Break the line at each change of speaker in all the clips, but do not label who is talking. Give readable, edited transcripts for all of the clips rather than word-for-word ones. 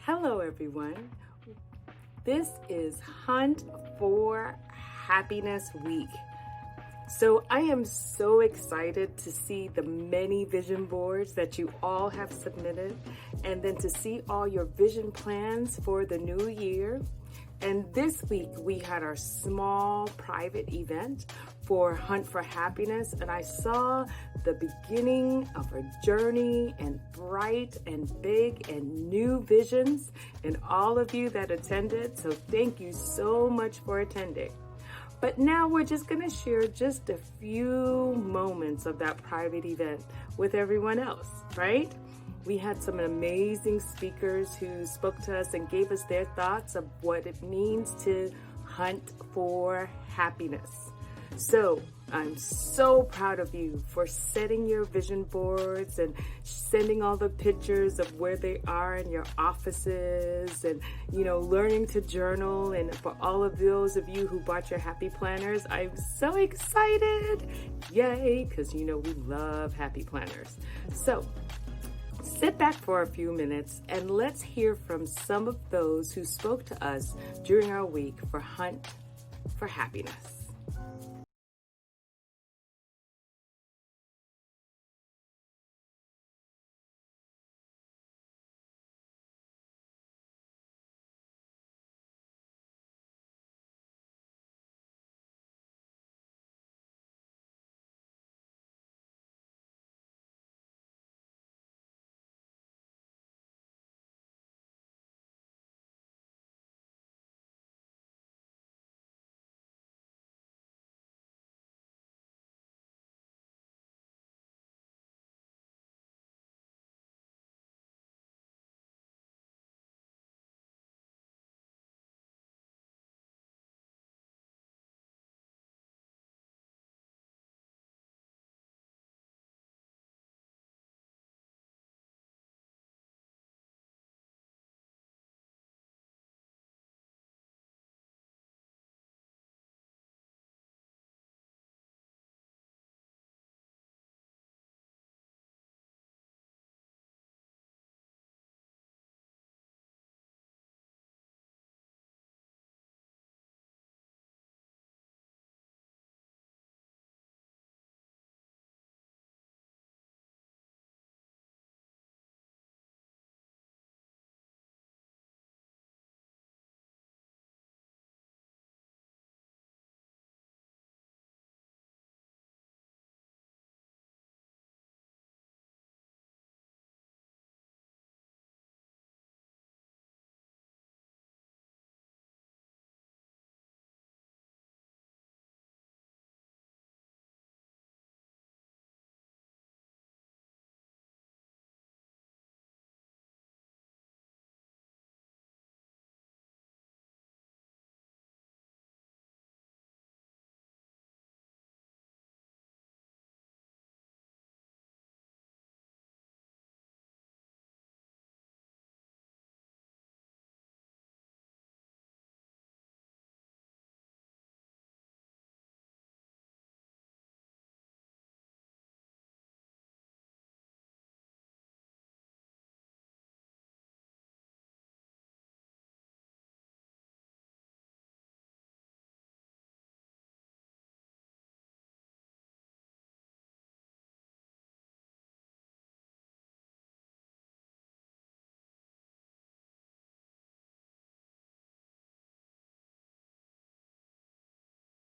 Hello, everyone. This is Hunt for Happiness Week. So I am so excited to see the many vision boards that you all have submitted, and then to see all your vision plans for the new year. And this week we had our small private event for Hunt for Happiness, and I saw the beginning of a journey and bright and big and new visions in all of you that attended. So thank you so much for attending. But now we're just going to share just a few moments of that private event with everyone else, right? We had some amazing speakers who spoke to us and gave us their thoughts of what it means to hunt for happiness. So I'm so proud of you for setting your vision boards and sending all the pictures of where they are in your offices and, learning to journal. And for all of those of you who bought your happy planners, I'm so excited. Yay, because we love happy planners. So sit back for a few minutes and let's hear from some of those who spoke to us during our week for Hunt for Happiness.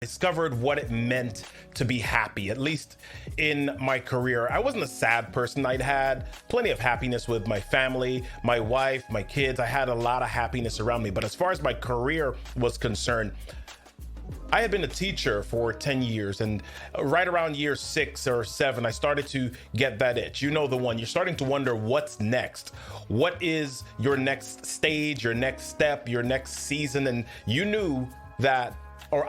Discovered what it meant to be happy, at least in my career. I wasn't a sad person. I'd had plenty of happiness with my family, my wife, my kids. I had a lot of happiness around me. But as far as my career was concerned, I had been a teacher for 10 years, and right around year 6 or 7, I started to get that itch. You know the one. You're starting to wonder what's next. What is your next stage, your next step, your next season? And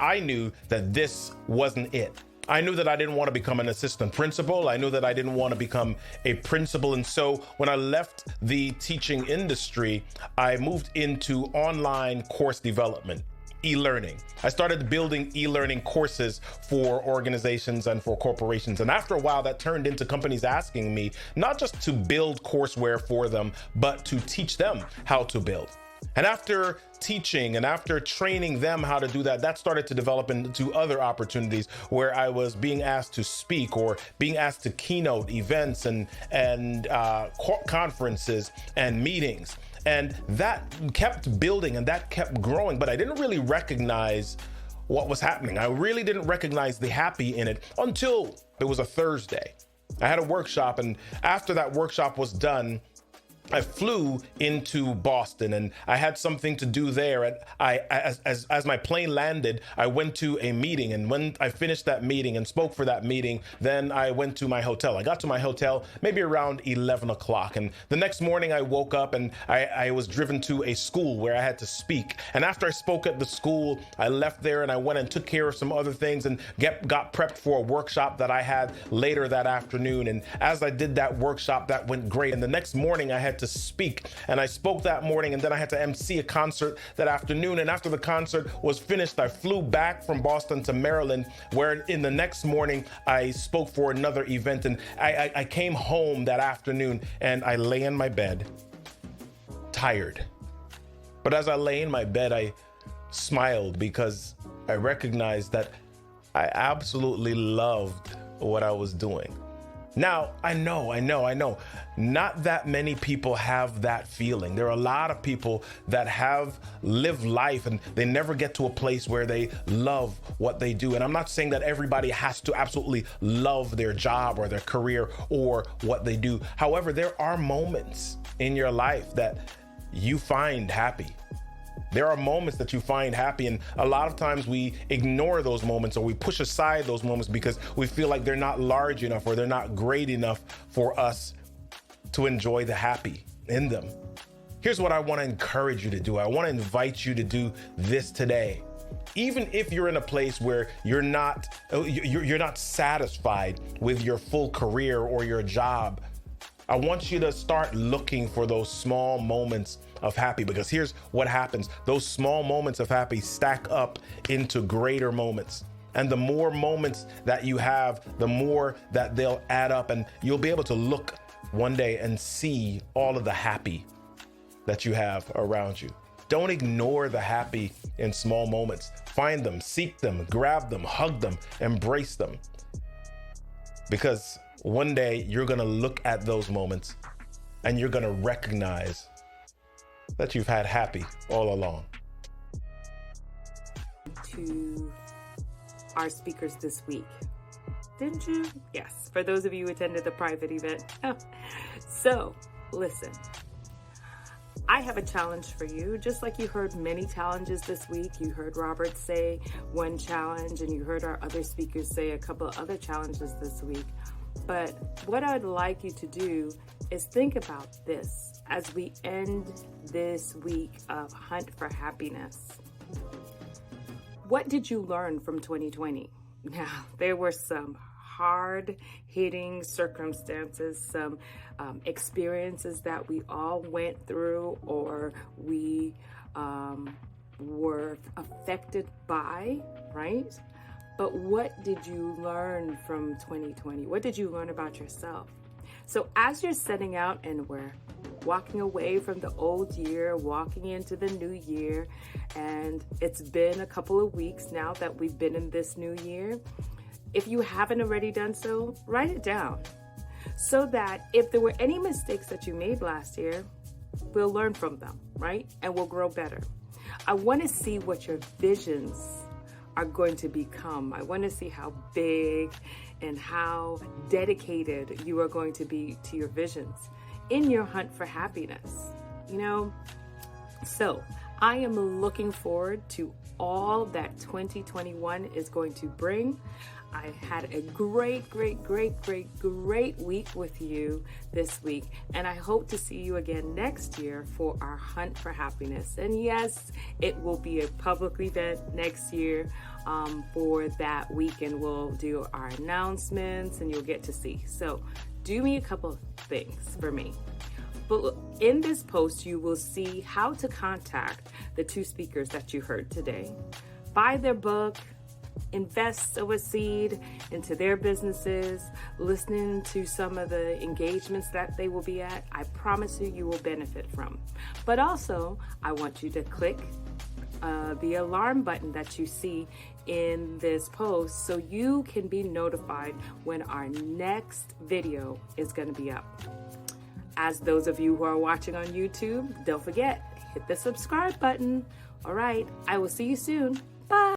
I knew that this wasn't it. I knew that I didn't want to become an assistant principal. I knew that I didn't want to become a principal. And so when I left the teaching industry, I moved into online course development. e-learning. I started building e-learning courses for organizations and for corporations. And after a while, that turned into companies asking me not just to build courseware for them, but to teach them how to build. And after teaching and after training them how to do that, that started to develop into other opportunities where I was being asked to speak or being asked to keynote events and conferences and meetings. And that kept building and that kept growing, but I didn't really recognize what was happening. I really didn't recognize the happy in it until it was a Thursday. I had a workshop, and after that workshop was done, I flew into Boston and I had something to do there. And as my plane landed, I went to a meeting. And when I finished that meeting and spoke for that meeting, then I went to my hotel. I got to my hotel maybe around 11 o'clock. And the next morning I woke up and I was driven to a school where I had to speak. And after I spoke at the school, I left there and I went and took care of some other things and got prepped for a workshop that I had later that afternoon. And as I did that workshop, that went great. And the next morning I had to speak, and I spoke that morning, and then I had to MC a concert that afternoon. And after the concert was finished, I flew back from Boston to Maryland, where in the next morning I spoke for another event. And I came home that afternoon and I lay in my bed tired. But as I lay in my bed, I smiled because I recognized that I absolutely loved what I was doing. Now, I know, not that many people have that feeling. There are a lot of people that have lived life and they never get to a place where they love what they do. And I'm not saying that everybody has to absolutely love their job or their career or what they do. However, there are moments in your life that you find happy. There are moments that you find happy, and a lot of times we ignore those moments or we push aside those moments because we feel like they're not large enough or they're not great enough for us to enjoy the happy in them. Here's what I want to encourage you to do. I want to invite you to do this today. Even if you're in a place where you're not satisfied with your full career or your job, I want you to start looking for those small moments of happy, because here's what happens. Those small moments of happy stack up into greater moments. And the more moments that you have, the more that they'll add up, and you'll be able to look one day and see all of the happy that you have around you. Don't ignore the happy in small moments. Find them, seek them, grab them, hug them, embrace them. Because one day you're gonna look at those moments and you're gonna recognize that you've had happy all along.
To our speakers this week, didn't you? Yes, for those of you who attended the private event. So, listen, I have a challenge for you. Just like you heard many challenges this week, you heard Robert say one challenge and you heard our other speakers say a couple of other challenges this week. But what I'd like you to do is think about this as we end this week of Hunt for Happiness. What did you learn from 2020? Now, there were some hard-hitting circumstances, some experiences that we all went through or we were affected by, right? But what did you learn from 2020? What did you learn about yourself? So as you're setting out and we're walking away from the old year, walking into the new year, and it's been a couple of weeks now that we've been in this new year, if you haven't already done so, write it down so that if there were any mistakes that you made last year, we'll learn from them, right? And we'll grow better. I want to see what your visions are going to become. I want to see how big and how dedicated you are going to be to your visions in your hunt for happiness. So I am looking forward to all that 2021 is going to bring. I had a great week with you this week, and I hope to see you again next year for our Hunt for Happiness. And yes, it will be a public event next year for that week, and we'll do our announcements and you'll get to see. So do me a couple of things for me. In this post, you will see how to contact the two speakers that you heard today. Buy their book, invest a seed into their businesses, listening to some of the engagements that they will be at. I promise you will benefit from. But also, I want you to click the alarm button that you see in this post so you can be notified when our next video is going to be up. As those of you who are watching on YouTube, don't forget, hit the subscribe button. All right, I will see you soon. Bye.